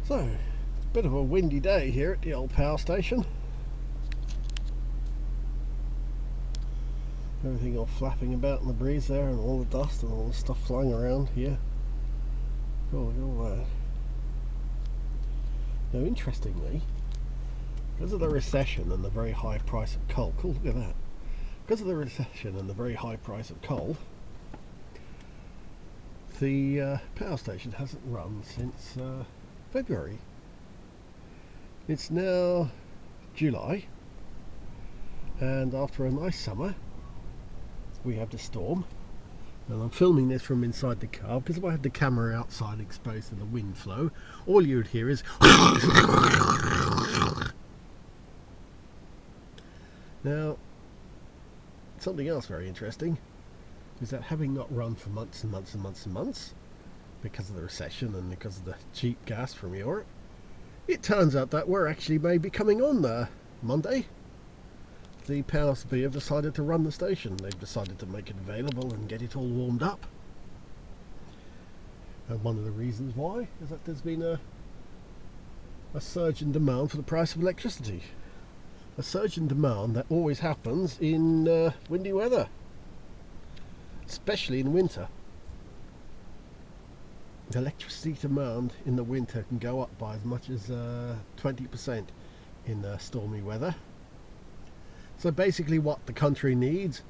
So, it's a bit of a windy day here at the old power station. Everything all flapping about in the breeze there, and all the dust and all the stuff flying around here. Oh, look at that. Now, interestingly, because of the recession and the very high price of coal, cool, look at that. Because of the recession and the very high price of coal, the power station hasn't run since February. It's now July, and after a nice summer, we have the storm. And I'm filming this from inside the car because if I had the camera outside exposed to the wind flow, all you would hear is now, something else very interesting is that having not run for months and months and months and months because of the recession and because of the cheap gas from Europe, it turns out that we're actually maybe coming on Monday. The powers that be have decided to run the station. They've decided to make it available and get it all warmed up. And one of the reasons why is that there's been a surge in demand for the price of electricity. A surge in demand that always happens in windy weather, especially in winter. The electricity demand in the winter can go up by as much as 20% in stormy weather. So basically what the country needs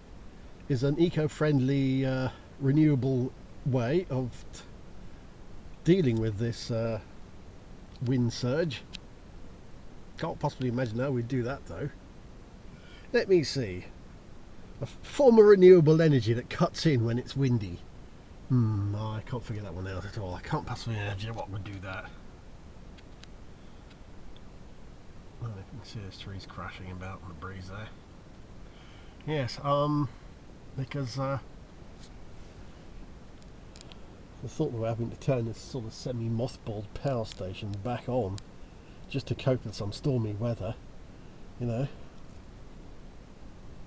is an eco-friendly renewable way of dealing with this wind surge. Can't possibly imagine how we'd do that though. Let me see. A form of renewable energy that cuts in when it's windy. I can't figure that one out at all. I can't possibly imagine what would do that. Oh, you can see there's trees crashing about in the breeze there. Yes, because the thought of having to turn this sort of semi-mothballed power station back on just to cope with some stormy weather, you know.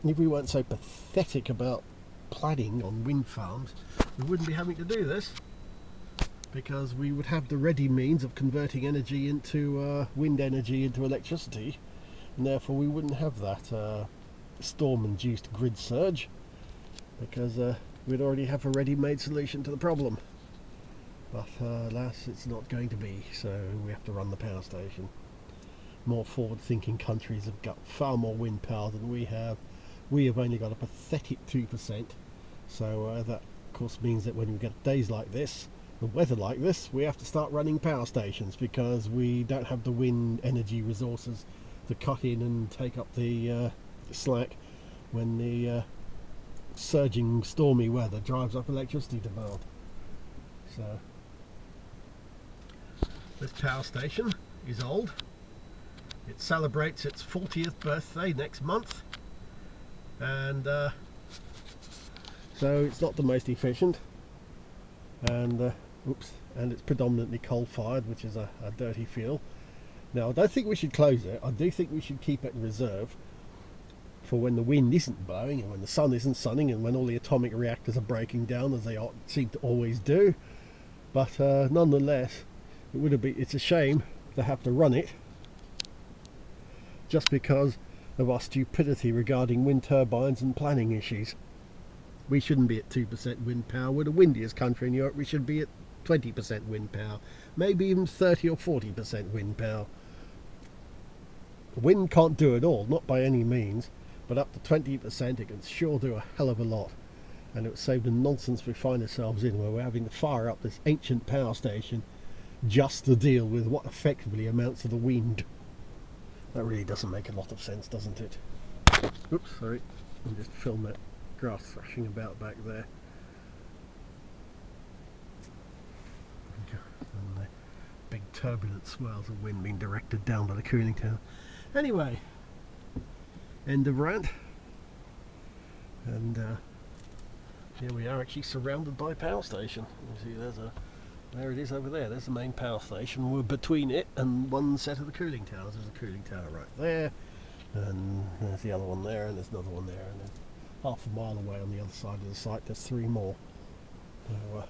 If we weren't so pathetic about planning on wind farms, we wouldn't be having to do this, because we would have the ready means of converting energy into wind energy into electricity, and therefore we wouldn't have that storm-induced grid surge, because we'd already have a ready-made solution to the problem. But alas, it's not going to be, so we have to run the power station. More forward-thinking countries have got far more wind power than we have. We have only got a pathetic 2%, so that of course means that when we get days like this, the weather like this, we have to start running power stations because we don't have the wind energy resources to cut in and take up the slack when the surging stormy weather drives up electricity demand. So this power station is old. It celebrates its 40th birthday next month, and so it's not the most efficient, and and it's predominantly coal-fired, which is a dirty fuel. Now, I don't think we should close it. I do think we should keep it in reserve for when the wind isn't blowing and when the sun isn't sunning and when all the atomic reactors are breaking down, as they seem to always do. But nonetheless, it's a shame to have to run it just because of our stupidity regarding wind turbines and planning issues. We shouldn't be at 2% wind power. We're the windiest country in Europe. We should be at 20% wind power, maybe even 30 or 40% wind power. Wind can't do it all, not by any means, but up to 20% it can sure do a hell of a lot. And it would save the nonsense we find ourselves in, where we're having to fire up this ancient power station just to deal with what effectively amounts to the wind. That really doesn't make a lot of sense, doesn't it? Oops, sorry. I'll just film that grass thrashing about back there. And the big turbulent swirls of wind being directed down by the cooling tower. Anyway, end of rant. And here we are, actually surrounded by a power station. You see, there it is over there. There's the main power station. We're between it and one set of the cooling towers. There's a cooling tower right there, and there's the other one there, and there's another one there, and then half a mile away on the other side of the site there's three more. So,